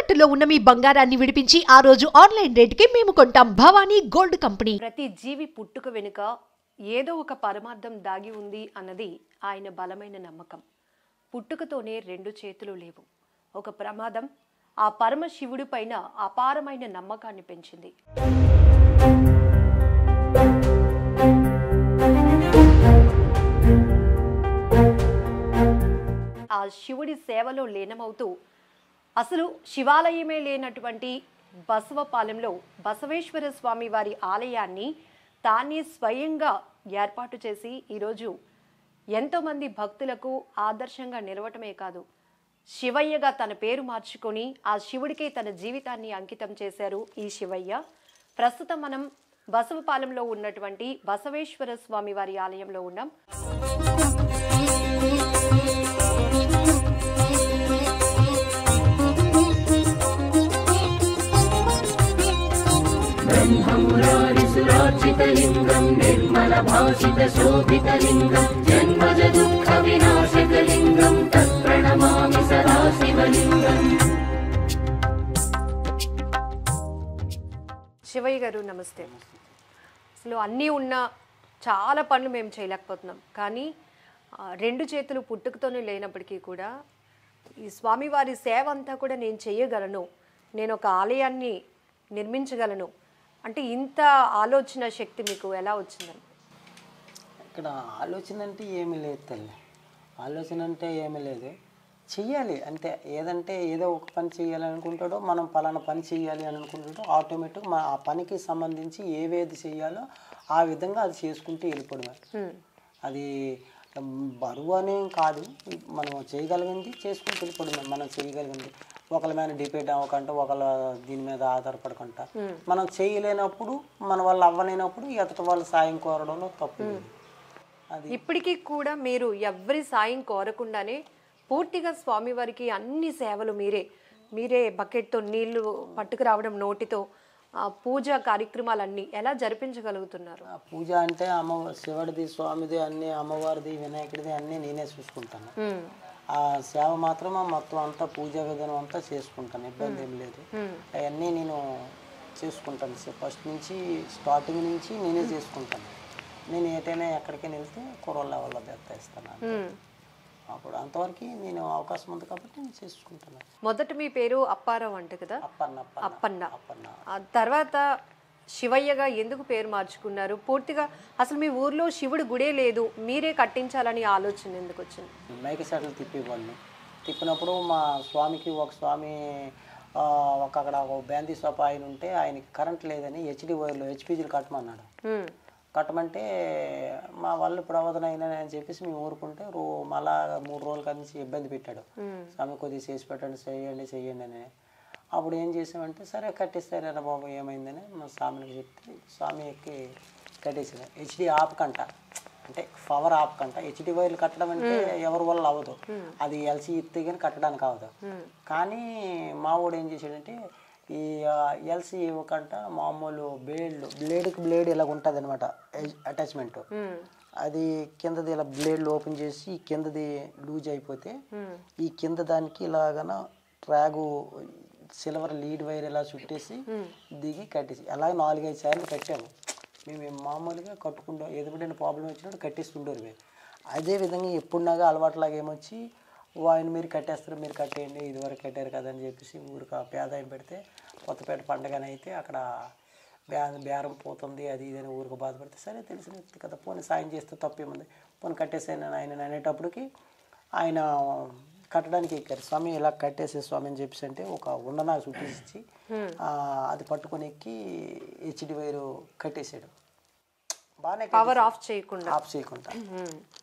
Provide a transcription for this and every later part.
తాకట్టులో ఉన్న మీ బంగారాన్ని విడిపించి ఆ రోజు ఆన్లైన్ రేటుకి మేము కొంటాం. Bhavani gold company. ప్రతి జీవి పుట్టుక వెనుక ఏదో ఒక పరమార్థం దాగి ఉంది అన్నది ఆయన బలమైన నమ్మకం. పుట్టుకతోనే రెండు చేతులు లేవు. ఒక ప్రమాదం ఆ పరమశివుడి పైన అపారమైన నమ్మకాన్ని పెంచింది. ఆ శివుడి సేవలో లీనమవుతూ అసలు శివాలయమే లేనటువంటి బసవపాలెంలో బసవేశ్వర స్వామి వారి ఆలయాన్ని తానే స్వయంగా ఏర్పాటు చేసి ఈరోజు ఎంతోమంది భక్తులకు ఆదర్శంగా నిలవటమే కాదు, శివయ్యగా తన పేరు మార్చుకొని ఆ శివుడికే తన జీవితాన్ని అంకితం చేశారు ఈ శివయ్య. ప్రస్తుతం మనం బసవపాలెంలో ఉన్నటువంటి బసవేశ్వర స్వామి వారి ఆలయంలో ఉన్నాం. బ్రహ్మమురారిసురార్చితలింగం నిర్మలభాషితశోభితలింగం జన్మజ దుఃఖ వినాశకలింగం తత్ప్రణమామి సదాశివలింగం. శివయ్య గారు నమస్తే. అసలు అన్నీ ఉన్న చాలా పనులు మేము చేయలేకపోతున్నాం, కానీ రెండు చేతులు పుట్టుకతోనే లేనప్పటికీ కూడా ఈ స్వామివారి సేవ అంతా కూడా నేను చేయగలను, నేను ఒక ఆలయాన్ని నిర్మించగలను అంటే ఇంత ఆలోచన శక్తి మీకు ఎలా వచ్చిందని? ఇక్కడ ఆలోచన అంటే ఏమీ లేదు తల్లి, ఆలోచన అంటే ఏమీ లేదు, చెయ్యాలి అంతే. ఏదంటే ఏదో ఒక పని చేయాలి అనుకుంటాడో, మనం పలానా పని చేయాలి అని అనుకుంటాడో ఆటోమేటిక్ ఆ పనికి సంబంధించి ఏవేది చేయాలో ఆ విధంగా అది చేసుకుంటూ వెళ్ళిపోవడమే. అది బరువు అనేం కాదు, మనం చేయగలిగింది చేసుకుంటూ వెళ్ళిపోవడమే. మనం చేయగలిగింది ఒకళ్ళ మీద డిపెండ్ అవ్వకుండా, ఒకళ్ళ దీని మీద ఆధారపడకుండా, మనం చేయలేనప్పుడు మన వల్ల అవ్వలేనప్పుడు ఎదుటి వాళ్ళ సాయం కోరడంలో తప్పు లేదు. అది ఇప్పటికీ కూడా మీరు ఎవరి సాయం కోరకుండానే పూర్తిగా స్వామివారికి అన్ని సేవలు మీరే బకెట్తో నీళ్లు పట్టుకురావడం, నోటితో పూజ కార్యక్రమాలన్నీ ఎలా జరిపించగలుగుతున్నారు? పూజ అంటే శివుడిది, స్వామిది, అన్ని అమ్మవారిది, వినాయకుడిది అన్నీ నేనే చూసుకుంటాను. ఆ సేవ మాత్రం మొత్తం అంతా పూజా విధానం అంతా చేసుకుంటాను, ఇబ్బంది ఏం లేదు. అవన్నీ నేను చేసుకుంటాను. ఫస్ట్ నుంచి స్టార్టింగ్ నుంచి నేనే చేసుకుంటాను. నేను ఏటైనా ఎక్కడికైనా వెళ్తే కుర్రోళ్ళ వల్ల బెత్తాయిస్తాను. అప్పుడు అంతవరకు నేను అవకాశం ఉంది కాబట్టి నేను చేసుకుంటాను. మొదట మీ పేరు అప్పారావు అంట కదా? అప్పన్న. తర్వాత శివయ్యగా ఎందుకు పేరు మార్చుకున్నారు? పూర్తిగా అసలు మీ ఊర్లో శివుడి గుడే లేదు, మీరే కట్టించాలని ఆలోచన ఎందుకు వచ్చింది? మైకి సెట్లు తిప్పినప్పుడు మా స్వామికి ఒక స్వామి అక్కడ ఒక బ్యాందీ షాప్ ఆయన ఉంటే ఆయనకి కరెంట్ లేదని హెచ్డి వైర్లో హెచ్పీజీలు కట్టమన్నాడు. కట్టమంటే మా వాళ్ళు ప్రవదన అయినా అని చెప్పేసి మేము ఊరుకుంటే మళ్ళా 3 రోజుల నుంచి ఇబ్బంది పెట్టాడు. స్వామి కొద్దిగా చేసి పెట్టండి, చెయ్యండి అని. అప్పుడు ఏం చేసామంటే సరే కట్టిస్తారా బాబు ఏమైందని మా స్వామికి చెప్తే స్వామి ఎక్కి కట్టేసాను. హెచ్డి ఆపకంట అంటే పవర్ ఆపకంట. హెచ్డి వైర్లు కట్టడం అంటే ఎవరి వల్ల అవ్వదు, అది ఎల్సీ ఇస్తే కానీ కట్టడానికి అవ్వదు. కానీ మా వాడు ఏం చేశాడంటే ఈ ఎల్సీ ఇవ్వకంట మామూలు బ్లేడ్కి బ్లేడ్ ఇలా ఉంటుంది అనమాట అటాచ్మెంట్. అది కిందది ఇలా బ్లేడ్లు ఓపెన్ చేసి కిందది లూజ్ అయిపోతే ఈ కింద దానికి ఇలాగన ట్రాగు సిల్వర్ లీడ్ వైర్ ఇలా చుట్టేసి దిగి కట్టేసి అలా 4-5 సార్లు కట్టాము. మేము మామూలుగా కట్టుకుంటాం, ఎదుగుడిన ప్రాబ్లం వచ్చినప్పుడు కట్టేస్తుంటారు. అదేవిధంగా ఎప్పుడులాగా అలవాటులాగా ఏమొచ్చి ఆయన మీరు కట్టేస్తారు, మీరు కట్టేయండి, ఇదివరకు కట్టారు కదా అని చెప్పేసి ఊరికి పేదాయం పెడితే కొత్తపేట పండుగనైతే అక్కడ బేరం పోతుంది అది ఇదని ఊరికి బాధపడితే సరే తెలిసిన వ్యక్తి కదా పోనీ సాయం చేస్తే తప్పేముంది, పోనీ కట్టేసాను ఆయన అనేటప్పటికి ఆయన కట్టడానికి ఎక్కారు. స్వామి ఇలా కట్టేసే స్వామి అని చెప్పేసి అంటే ఒక ఉండనా చుట్టేసి అది పట్టుకొని ఎక్కి హెచ్డి వైరు కట్టేసాడు. బాగానే ఆఫ్ చేయకుండా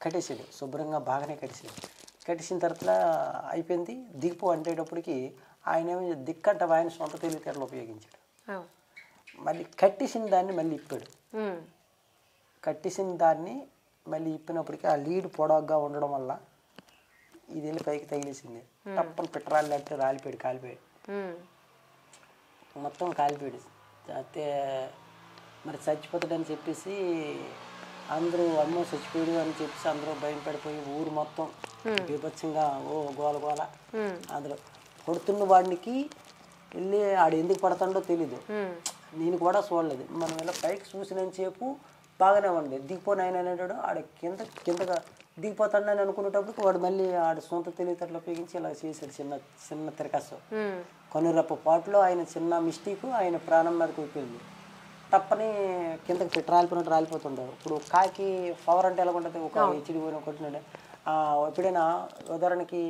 కట్టేసాడు, శుభ్రంగా బాగానే కట్టేసాడు. కట్టేసిన తర్వాత అయిపోయింది. దిగిపో అంటేటప్పటికి ఆయన ఏమో దిక్కంట ఆయన సొంత తెలివితేటలు ఉపయోగించాడు. మళ్ళీ కట్టేసిన దాన్ని మళ్ళీ ఇప్పాడు. కట్టేసిన దాన్ని మళ్ళీ ఇప్పినప్పటికీ ఆ లీడ్ పొడవుగా ఉండడం వల్ల ఇది వెళ్ళి పైకి తగిలేసింది. తప్పని పెట్రాలు అంటే కాలిపోయాడు మొత్తం కాలిపోయాడు. అయితే మరి చచ్చిపోతాడని చెప్పేసి అందరూ అమ్మో చచ్చిపోయాడు అని చెప్పేసి అందరూ భయం పడిపోయి ఊరు మొత్తం బీభత్సంగా గోల అందులో కొడుతున్న వాడికి వెళ్ళి ఆడు ఎందుకు పడతాడో తెలీదు, నేను కూడా చూడలేదు. మనం ఇలా పైకి చూసినంతసేపు బాగానే ఉండే, దిగిపోయిన ఆయన అనేటాడు ఆడ కిందగా దిగిపోతాడని అనుకునేటప్పుడు వాడు మళ్ళీ ఆడ సొంత తెలివితేటలు ఉపయోగించి ఇలా చేశాడు. చిన్న తిరకాసు కనురెప్ప పాటులో ఆయన చిన్న మిస్టేక్ ఆయన ప్రాణం మీదకి అయిపోయింది. తప్పని కిందకి పెట్టి రాలిపోతుంటారు. ఇప్పుడు కాకి పవర్ అంటే ఎలా ఉంటుంది, ఒక హెచ్డి పోయిన కొట్టినాడు. ఎప్పుడైనా ఉదాహరణకి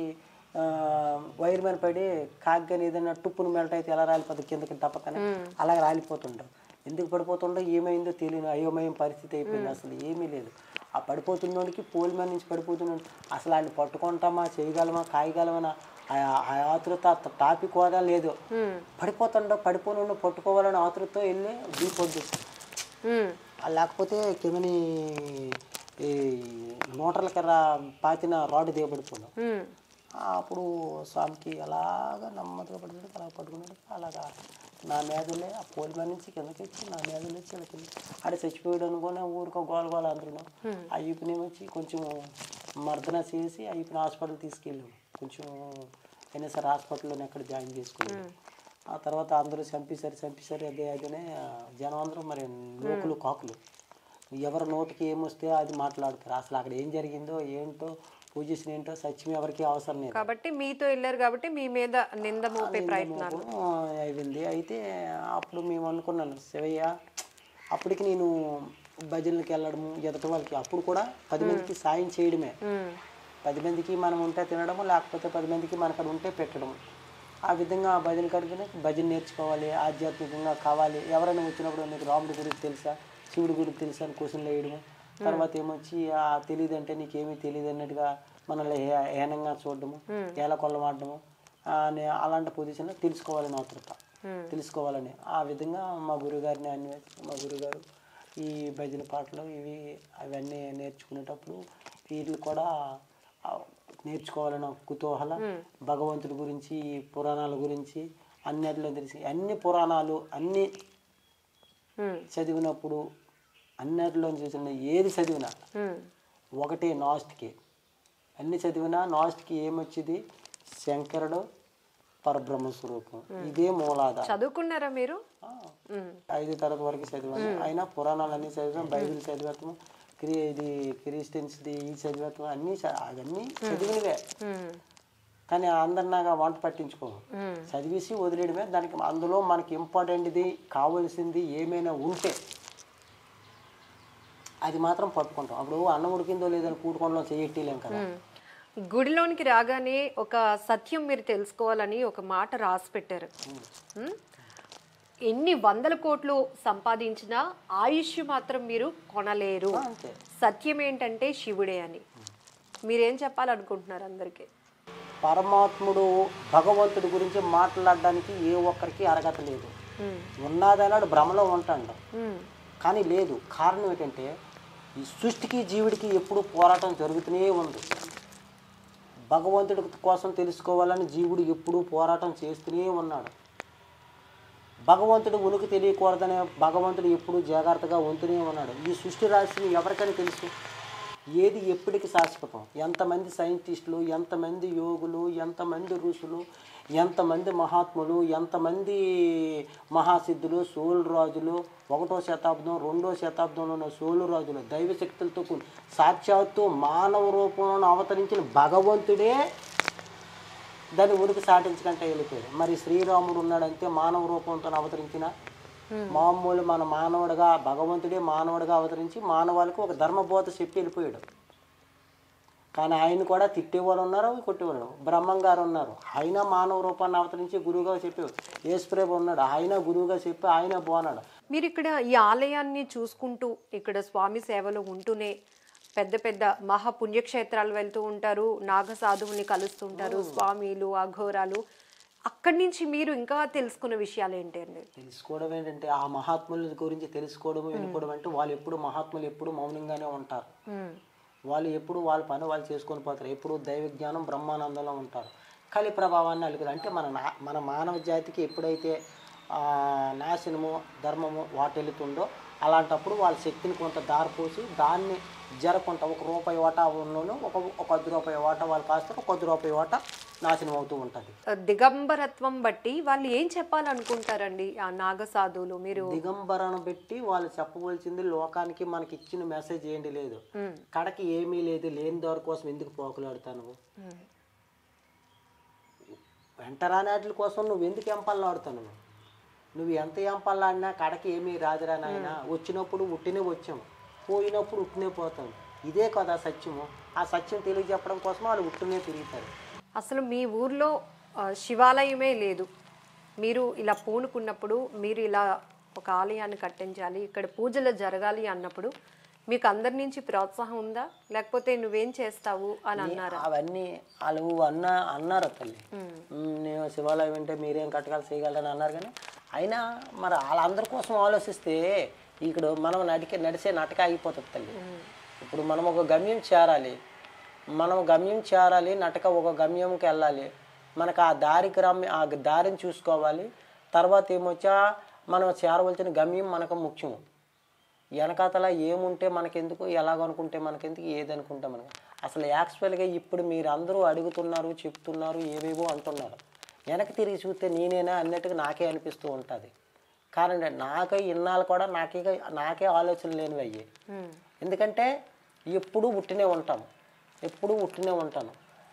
వైర్ మీద పడి కాకి కానీ ఏదైనా టుప్పును మెల్ట్ అయితే ఎలా రాలిపోతుంది కిందకి టప్పకని, అలాగే రాలిపోతుంటాం. ఎందుకు పడిపోతుండో ఏమైందో తెలియని అయోమయం పరిస్థితి అయిపోయింది. అసలు ఏమీ లేదు. ఆ పడిపోతున్నోడికి పోల్ మీద నుంచి పడిపోతున్నాడు. అసలు ఆయన పట్టుకుంటామా, చేయగలమా, కాయగలమా ఆ ఆతృత టాపిక్ కూడా లేదు. పడిపోను పట్టుకోవాలని ఆతృతతో వెళ్ళి దిగిపోద్ది. లేకపోతే కిందని ఈ నోటర్ల కర్ర పాతిన రాడ్ దిగబడిపోయాడు. అప్పుడు స్వామికి అలాగా నెమ్మదిగా పడుతుంది, అలా పట్టుకున్నాడు. అలాగా నా మీదలే ఆ పోల్ మీద నుంచి కిందకి వచ్చి నా మీదలే వచ్చి కింద ఆడ చచ్చిపోయాడు అనుకుని ఊరికో గోల అందరూ. అయ్యప్పనేమొచ్చి కొంచెం మర్దన చేసి అయ్యప్పని హాస్పిటల్ తీసుకెళ్ళాము. కొంచెం అయినా సరే హాస్పిటల్లోనే అక్కడ జాయిన్ చేసుకున్నాం. ఆ తర్వాత అందరూ చంపేశారు అదేనే జనం అందరూ మరి లోకులు కాకులు ఎవరి నోటికి ఏమొస్తే అది మాట్లాడతారు. అసలు అక్కడ ఏం జరిగిందో ఏంటో పొజిషన్ ఏంటో సత్యం ఎవరికి అవసరం లేదు. కాబట్టి మీతో వెళ్ళారు కాబట్టి మీ మీద నింద మోపే ప్రయత్నాలు అయింది. అయితే అప్పుడు మేము అనుకున్నాను శివయ్య, అప్పటికి నేను భజనలకు వెళ్ళడము ఎదటి వాళ్ళకి అప్పుడు కూడా 10 మందికి సాయం చేయడమే. 10 మందికి మనం ఉంటే తినడము, లేకపోతే 10 మందికి మనకడ ఉంటే పెట్టడము. ఆ విధంగా భజన కడుగునే భజన నేర్చుకోవాలి, ఆధ్యాత్మికంగా కావాలి. ఎవరైనా వచ్చినప్పుడు నీకు రాముడి గురించి తెలుసా, శివుడి గురించి తెలుసా అని క్వశ్చన్లు వేయడము. తర్వాత ఏమొచ్చి తెలియదు అంటే నీకేమీ తెలియదు అన్నట్టుగా మనల్ని హేనంగా చూడడము, ఏల కొల్లమాడము. అలాంటి పొజిషన్లో తెలుసుకోవాలని ఆతృత, తెలుసుకోవాలని ఆ విధంగా మా గురుగారిని మా గురుగారు ఈ భజన పాటలు అవన్నీ నేర్చుకునేటప్పుడు వీళ్ళు కూడా నేర్చుకోవాలని కుతూహల, భగవంతుడి గురించి పురాణాల గురించి అన్నిటిలో తెలిసి అన్ని పురాణాలు అన్నీ చదివినప్పుడు అన్నిటిలో చూసిన ఏది చదివినా ఒకటే నాస్ట్కి, అన్ని చదివినా నాస్ట్కి ఏమొచ్చింది శంకరుడు పరబ్రహ్మ స్వరూపం, ఇదే మూలాధారం. చదువుకున్నారా మీరు? 5వ తరగతి వరకు చదివాను. అయినా పురాణాలన్నీ చదివాం, బైబిల్ చదివాము, ఇది క్రిస్టియన్స్ది ఈ చదివాము, అవన్నీ చదివినవే. కానీ అందరినాగా వంట పట్టించుకోము, చదివేసి వదిలేయడమే. దానికి అందులో మనకి ఇంపార్టెంట్ది కావాల్సింది ఏమైనా ఉంటే అది మాత్రం పట్టుకుంటాం. అప్పుడు అన్నం ఉడికిందో లేదని కూడుకోవడంలో చేయట్లేం కదా. గుడిలోనికి రాగానే ఒక సత్యం మీరు తెలుసుకోవాలని ఒక మాట రాసి పెట్టారు. ఎన్ని 100 కోట్లు సంపాదించినా ఆయుష్ మాత్రం మీరు కొనలేరు. సత్యం ఏంటంటే శివుడే అని. మీరేం చెప్పాలనుకుంటున్నారు అందరికి? పరమాత్ముడు భగవంతుడి గురించి మాట్లాడడానికి ఏ ఒక్కరికి అర్హత లేదు. ఉన్నదన్నాడు భ్రమలో ఉంటాడు, కానీ లేదు. కారణం ఏంటంటే ఈ సృష్టికి జీవుడికి ఎప్పుడు పోరాటం జరుగుతూనే ఉంది. భగవంతుడి కోసం తెలుసుకోవాలని జీవుడు ఎప్పుడూ పోరాటం చేస్తూనే ఉన్నాడు. భగవంతుడు ఉనికి తెలియకూడదనే భగవంతుడు ఎప్పుడూ జాగ్రత్తగా ఉంటూనే ఉన్నాడు. ఈ సృష్టి రాశిని ఎవరికైనా తెలుసు, ఏది ఎప్పటికి శాశ్వతం. ఎంతమంది సైంటిస్టులు, ఎంతమంది యోగులు, ఎంతమంది ఋషులు, ఎంతమంది మహాత్ములు, ఎంతమంది మహాసిద్ధులు, సోలు రాజులు, 1వ శతాబ్దం 2వ శతాబ్దంలో ఉన్న సోలు రాజులు దైవశక్తులతో సాక్షాత్తు మానవ రూపంలో అవతరించిన భగవంతుడే దాన్ని ఉనికి సాటించకంటే వెళ్ళిపోయాడు. మరి శ్రీరాముడు ఉన్నాడంటే మానవ రూపంతో అవతరించిన మామూలు మన మానవుడిగా భగవంతుడే మానవుడిగా అవతరించి మానవాళికి ఒక ధర్మబోధ చెప్పి వెళ్ళిపోయాడు. కానీ ఆయన కూడా తిట్టేవాళ్ళు ఉన్నారు, కొట్టేవాళ్ళు. బ్రహ్మం గారు ఉన్నారు, ఆయన మానవ రూపాన్ని అవతరించి గురువుగా చెప్పేవాడు. యేసుప్రభు ఉన్నాడు, ఆయన గురువుగా చెప్పి ఆయన బాగున్నాడు. మీరు ఇక్కడ ఈ ఆలయాన్ని చూసుకుంటూ ఇక్కడ స్వామి సేవలో ఉంటూనే పెద్ద పెద్ద మహాపుణ్యక్షేత్రాలు వెళ్తూ ఉంటారు, నాగసాధువుని కలుస్తుంటారు, స్వామిలు, అఘోరాలు. అక్కడి నుంచి మీరు ఇంకా తెలుసుకున్న విషయాలు ఏంటండి? తెలుసుకోవడం ఏంటంటే ఆ మహాత్ముల గురించి తెలుసుకోవడం, వినుకోవడం అంటే వాళ్ళు ఎప్పుడు మహాత్ములు ఎప్పుడు మౌనంగానే ఉంటారు. వాళ్ళు ఎప్పుడు వాళ్ళ పని వాళ్ళు చేసుకొని పోతారు. ఎప్పుడు దైవ జ్ఞానం బ్రహ్మానందంలో ఉంటారు. కలి ప్రభావాన్ని అలుగుతారు. అంటే మన మానవ జాతికి ఎప్పుడైతే నాశనము ధర్మము వాటెళ్తుందో అలాంటప్పుడు వాళ్ళ శక్తిని కొంత దారిపోసి దాన్ని జరకొంత 1 రూపాయి వాటా ఉన్నోను ఒక 10 రూపాయి వాటా వాళ్ళు కాస్తారు, 10 రూపాయి వాటా నాశనం అవుతూ ఉంటుంది. దిగంబరత్వం బట్టి వాళ్ళు ఏం చెప్పాలనుకుంటారండి ఆ నాగసాధువులు? మీరు దిగంబరను పెట్టి వాళ్ళు చెప్పవలసింది లోకానికి మనకి ఇచ్చిన మెసేజ్ ఏంటి లేదు, కడకి ఏమీ లేదు, లేని దారి కోసం ఎందుకు పోకులాడుతావు, వెంటరాని వాటి కోసం నువ్వు ఎందుకు ఎంపల్లాడుతావు, నువ్వు ఎంత ఎంపల్లాడినా కడకి ఏమీ రాదురా నాయన, వచ్చినప్పుడు ఉట్టినే వచ్చాము, పోయినప్పుడు ఉట్టినే పోతాం, ఇదే కదా సత్యము. ఆ సత్యం తెలియజెప్పడం కోసం వాళ్ళు ఉట్టినే తిరుగుతారు. అసలు మీ ఊర్లో శివాలయమే లేదు, మీరు ఇలా పూనుకున్నప్పుడు, మీరు ఇలా ఒక ఆలయాన్ని కట్టించాలి, ఇక్కడ పూజలు జరగాలి అన్నప్పుడు మీకు అందరి నుంచి ప్రోత్సాహం ఉందా, లేకపోతే నువ్వేం చేస్తావు అని అన్నారా? అవన్నీ వాళ్ళు అన్నారు తల్లి, నేను శివాలయం అంటే మీరేం కట్టగలరు చేయగలరని అన్నారు. కానీ అయినా మరి వాళ్ళందరి కోసం ఆలోచిస్తే ఇక్కడ మనం నడిచే నటక ఆగిపోతుంది తల్లి. ఇప్పుడు మనం ఒక గమ్యం చేరాలి, నటక ఒక గమ్యంకి వెళ్ళాలి, మనకు ఆ దారిని చూసుకోవాలి. తర్వాత ఏమొచ్చా మనం చేరవలసిన గమ్యం మనకు ముఖ్యము. వెనకాతల ఏముంటే మనకెందుకు, ఎలాగనుకుంటే మనకెందుకు, ఏదనుకుంటే మనకు అసలు యాక్చువల్గా ఇప్పుడు మీరు అందరూ అడుగుతున్నారు, చెప్తున్నారు, ఏవేవో అంటున్నారు. వెనక్కి తిరిగి చూస్తే నేనేనా అన్నట్టుగా నాకే అనిపిస్తూ ఉంటుంది. కానీ నాకే ఇన్నాళ్ళు కూడా నాకే ఆలోచన లేనివి అయ్యాయి. ఎందుకంటే ఎప్పుడూ ఉట్టినే ఉంటాను,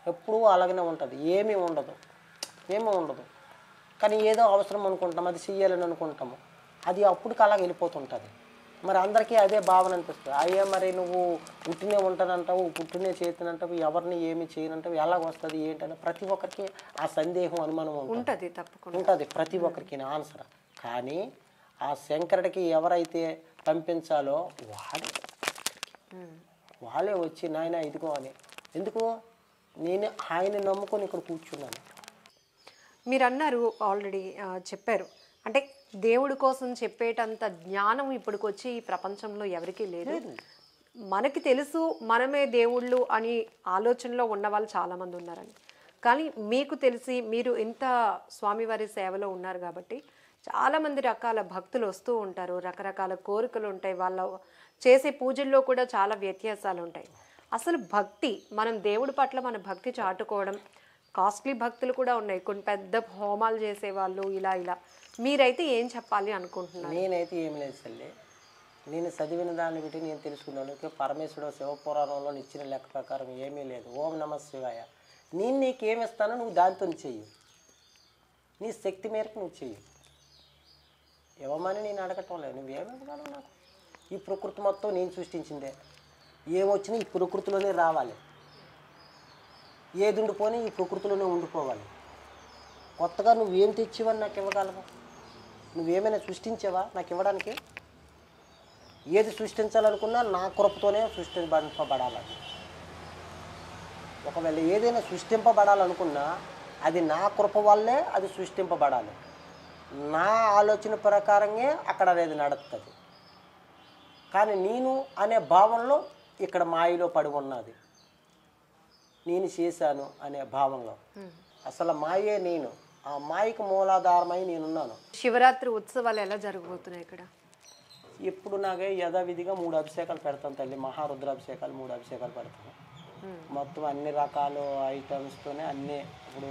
ఎప్పుడూ అలాగనే ఉంటుంది, ఏమీ ఉండదు. కానీ ఏదో అవసరం అనుకుంటాం, అది చెయ్యాలని అనుకుంటాము, అది అప్పటికి అలాగ వెళ్ళిపోతుంటుంది. మరి అందరికీ అదే భావన అనిపిస్తుంది. అయ్యే మరి నువ్వు పుట్టినే ఉంటానంటావు, పుట్టినే చేతునంటావు, ఎవరిని ఏమి చేయనంటావు, ఎలాగ వస్తుంది ఏంటంటే ప్రతి ఒక్కరికి ఆ సందేహం, అనుమానం ఉంటుంది, తప్పకుండా ఉంటుంది ప్రతి ఒక్కరికి ఆన్సర్. కానీ ఆ శంకరుడికి ఎవరైతే పంపించాలో వాళ్ళే వచ్చి నాయన ఇదిగో అని, ఎందుకు నేను ఆయన నమ్ముకొని ఇక్కడ కూర్చున్నాను. మీరు అన్నారు ఆల్రెడీ చెప్పారు, అంటే దేవుడి కోసం చెప్పేటంత జ్ఞానం ఇప్పటికొచ్చి ఈ ప్రపంచంలో ఎవరికీ లేదు. మనకి తెలుసు మనమే దేవుళ్ళు అని ఆలోచనలో ఉన్న వాళ్ళు చాలామంది ఉన్నారని. కానీ మీకు తెలిసి మీరు ఇంత స్వామివారి సేవలో ఉన్నారు కాబట్టి చాలామంది రకాల భక్తులు వస్తూ ఉంటారు, రకరకాల కోరికలు ఉంటాయి, వాళ్ళ చేసే పూజల్లో కూడా చాలా వ్యత్యాసాలు ఉంటాయి. అసలు భక్తి, మనం దేవుడి పట్ల మన భక్తి చాటుకోవడం, కాస్ట్లీ భక్తులు కూడా ఉన్నాయి, కొన్ని పెద్ద హోమాలు చేసేవాళ్ళు, ఇలా మీరైతే ఏం చెప్పాలి అనుకుంటున్నారు? నేనైతే ఏం లేదు తల్లి, నేను చదివిన దాన్ని బట్టి నేను తెలుసుకున్నాను. పరమేశ్వరుడు శివపురాణంలో ఇచ్చిన లెక్క ప్రకారం ఏమీ లేదు. ఓం నమ శివాయ, నేను నీకేమిస్తానో నువ్వు దాంతో చెయ్యి, నీ శక్తి మేరకు నువ్వు చెయ్యి. ఇవ్వమని నేను అడగటం లేదు, నువ్వేమివ్వగలవు నాకు? ఈ ప్రకృతి మొత్తం నేను సృష్టించిందే, ఏమొచ్చినా ఈ ప్రకృతిలోనే రావాలి, ఏది ఉండిపోని ఈ ప్రకృతిలోనే ఉండిపోవాలి. కొత్తగా నువ్వేం తెచ్చివని నాకు ఇవ్వగలవు? నువ్వేమైనా సృష్టించావా నాకు ఇవ్వడానికి? ఏది సృష్టించాలనుకున్నా నా కృపతోనే సృష్టింపబడాలి. ఒకవేళ ఏదైనా సృష్టింపబడాలనుకున్నా అది నా కృప వల్లే అది సృష్టింపబడాలి, నా ఆలోచన ప్రకారంగా అక్కడ అనేది నడుస్తుంది. కానీ నేను అనే భావంలో ఇక్కడ మాయలో పడి ఉన్నది, నేను చేశాను అనే భావంలో. అసలు మాయే నేను, ఆ మాయకు మూలాధారమై నేనున్నాను. శివరాత్రి ఉత్సవాలు ఎలా జరగబోతున్నాయి ఇక్కడ? ఇప్పుడు నాకే యథావిధిగా 3 అభిషేకాలు పెడతాను తల్లి, మహారుద్రాభిషేకాలు 3 అభిషేకాలు పెడతాను. మొత్తం అన్ని రకాల ఐటమ్స్తోనే అన్నీ, ఇప్పుడు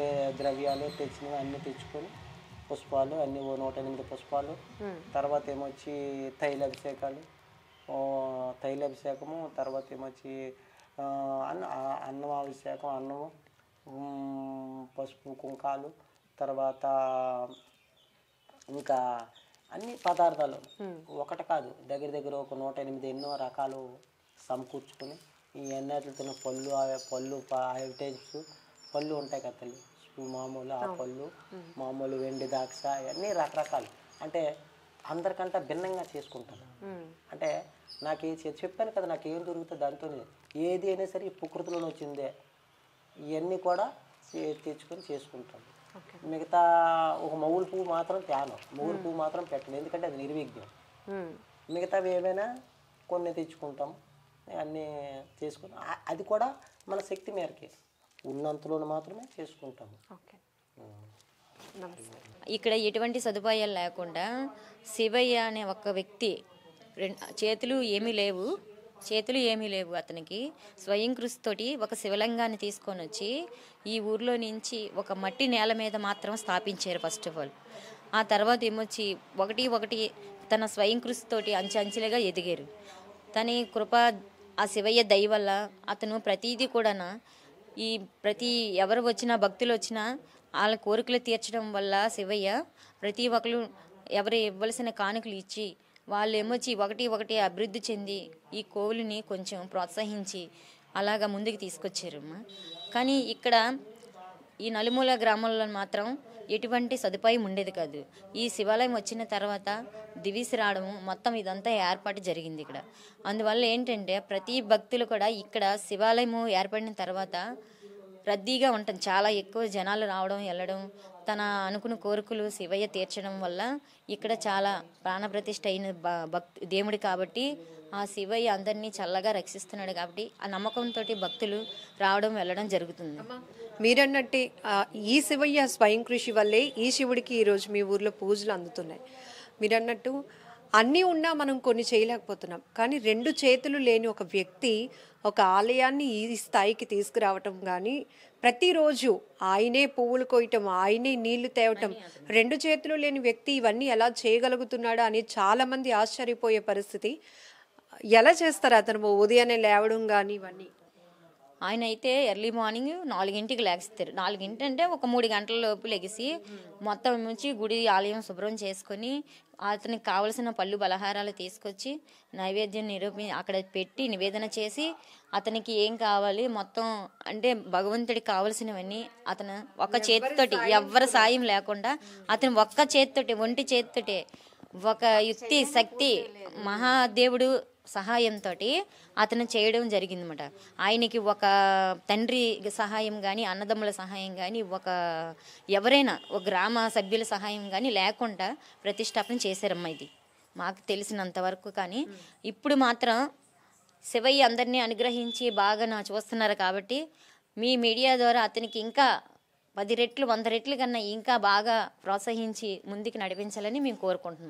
ఏ ద్రవ్యాలు తెచ్చినవి అన్నీ తెచ్చుకొని, పుష్పాలు అన్నీ 108 పుష్పాలు, తర్వాత ఏమొచ్చి తైలాభిషేకాలు, తైలాభిషేకము, తర్వాత ఏమొచ్చి అభిషేకం, అన్నము, పసుపు కుంకాలు, తర్వాత ఇంకా అన్ని పదార్థాలు ఒకటి కాదు, దగ్గర ఒక 108 ఎన్నో రకాలు సమకూర్చుకొని ఈ ఎన్నటితో పళ్ళు 5 టైప్స్ పళ్ళు ఉంటాయి కదా తల్లి, మామూలు ఆ పళ్ళు, మామూలు వెండి ద్రాక్ష, ఇవన్నీ రకరకాలు. అంటే అందరికంటే భిన్నంగా చేసుకుంటాను. అంటే నాకు చెప్పాను కదా, నాకు ఏం దొరుకుతుంది దాంతోనే, ఏది అయినా సరే ఈ ప్రకృతిలోనే వచ్చిందే, ఇవన్నీ కూడా తెచ్చుకొని చేసుకుంటాను. మిగతా ఒక మౌలు పువ్వు మాత్రం మౌలు పువ్వు మాత్రం పెట్టను, ఎందుకంటే అది నిర్విఘ్నం. మిగతావి ఏమైనా కొన్ని తెచ్చుకుంటాం, అన్నీ చేసుకుని అది కూడా మన శక్తి మేరకే, ఉన్నంతలో మాత్రమే చేసుకుంటాము. ఇక్కడ ఎటువంటి సదుపాయాలు లేకుండా శివయ్య అనే ఒక వ్యక్తి చేతులు ఏమీ లేవు, చేతులు ఏమీ లేవు అతనికి. స్వయం కృషితోటి ఒక శివలింగాన్ని తీసుకొని వచ్చి ఈ ఊర్లో నుంచి ఒక మట్టి నేల మీద మాత్రం స్థాపించారు ఫస్ట్ ఆఫ్ ఆల్. ఆ తర్వాత ఏమొచ్చి ఒకటి ఒకటి తన స్వయం కృషితోటి అంచెలుగా ఎదిగారు. తన కృప ఆ శివయ్య దయ వల్ల అతను ప్రతిదీ కూడా ఈ ఎవరు వచ్చినా భక్తులు వచ్చినా వాళ్ళ కోరికలు తీర్చడం వల్ల శివయ్య ప్రతి ఒక్కరు ఎవరు ఇవ్వాల్సిన కానుకలు ఇచ్చి వాళ్ళు ఏమొచ్చి ఒకటి ఒకటి అభివృద్ధి చెంది ఈ కోవిలిని కొంచెం ప్రోత్సహించి అలాగా ముందుకు తీసుకొచ్చారమ్మా. కానీ ఇక్కడ ఈ నలుమూల గ్రామాల్లో మాత్రం ఎటువంటి సదుపాయం ఉండేది కాదు. ఈ శివాలయం వచ్చిన తర్వాత దివిసి రావడము మొత్తం ఇదంతా ఏర్పాటు జరిగింది ఇక్కడ. అందువల్ల ఏంటంటే ప్రతి భక్తులు కూడా ఇక్కడ శివాలయము ఏర్పడిన తర్వాత రద్దీగా ఉంటుంది. చాలా ఎక్కువ జనాలు రావడం వెళ్ళడం, తన అనుకున్న కోరికలు శివయ్య తీర్చడం వల్ల ఇక్కడ చాలా ప్రాణప్రతిష్ఠ అయిన దేవుడి కాబట్టి ఆ శివయ్య అందరినీ చల్లగా రక్షిస్తున్నాడు కాబట్టి ఆ నమ్మకంతో భక్తులు రావడం వెళ్ళడం జరుగుతుంది. మీరన్నట్టే ఈ శివయ్య స్వయం కృషి వల్లే ఈ శివుడికి ఈరోజు మీ ఊర్లో పూజలు అందుతున్నాయి. మీరన్నట్టు అన్నీ ఉన్నా మనం కొన్ని చేయలేకపోతున్నాం. కానీ 2 చేతులు లేని ఒక వ్యక్తి ఒక ఆలయాన్ని ఈ స్థాయికి తీసుకురావటం కానీ ప్రతిరోజు ఆయనే పువ్వులు కోయటం, ఆయనే నీళ్లు తేవటం, 2 చేతులు లేని వ్యక్తి ఇవన్నీ ఎలా చేయగలుగుతున్నాడా అని చాలామంది ఆశ్చర్యపోయే పరిస్థితి. ఎలా చేస్తారు అతను ఉదయాన్నే లేవడం కానీ ఇవన్నీ? ఆయన అయితే ఎర్లీ మార్నింగ్ 4 లేస్తారు. 4 అంటే ఒక 3 గంటల లోపు లెగిసి మొత్తం నుంచి గుడి ఆలయం శుభ్రం చేసుకొని అతనికి కావలసిన పళ్ళు బలహారాలు తీసుకొచ్చి నైవేద్యం అక్కడ పెట్టి నివేదన చేసి అతనికి ఏం కావాలి మొత్తం అంటే భగవంతుడికి కావలసినవన్నీ అతను ఒక్క చేతితోటి ఎవ్వరి సాయం లేకుండా అతను ఒక్క చేతితోటి ఒంటి చేతితోటే ఒక యుక్తి శక్తి మహాదేవుడు సహాయంతో అతను చేయడం జరిగిందన్నమాట. ఆయనకి ఒక తండ్రి సహాయం కానీ అన్నదమ్ముల సహాయం కానీ ఎవరైనా ఒక గ్రామ సభ్యుల సహాయం కానీ లేకుండా ప్రతిష్టాపన చేశారమ్మా. ఇది మాకు తెలిసినంత వరకు. కానీ ఇప్పుడు మాత్రం శివయ్య అందరినీ అనుగ్రహించి బాగా చూస్తున్నారు కాబట్టి మీ మీడియా ద్వారా అతనికి ఇంకా 10 రెట్లు 100 రెట్లు కన్నా ఇంకా బాగా ప్రోత్సహించి ముందుకు నడిపించాలని మేము కోరుకుంటున్నాం.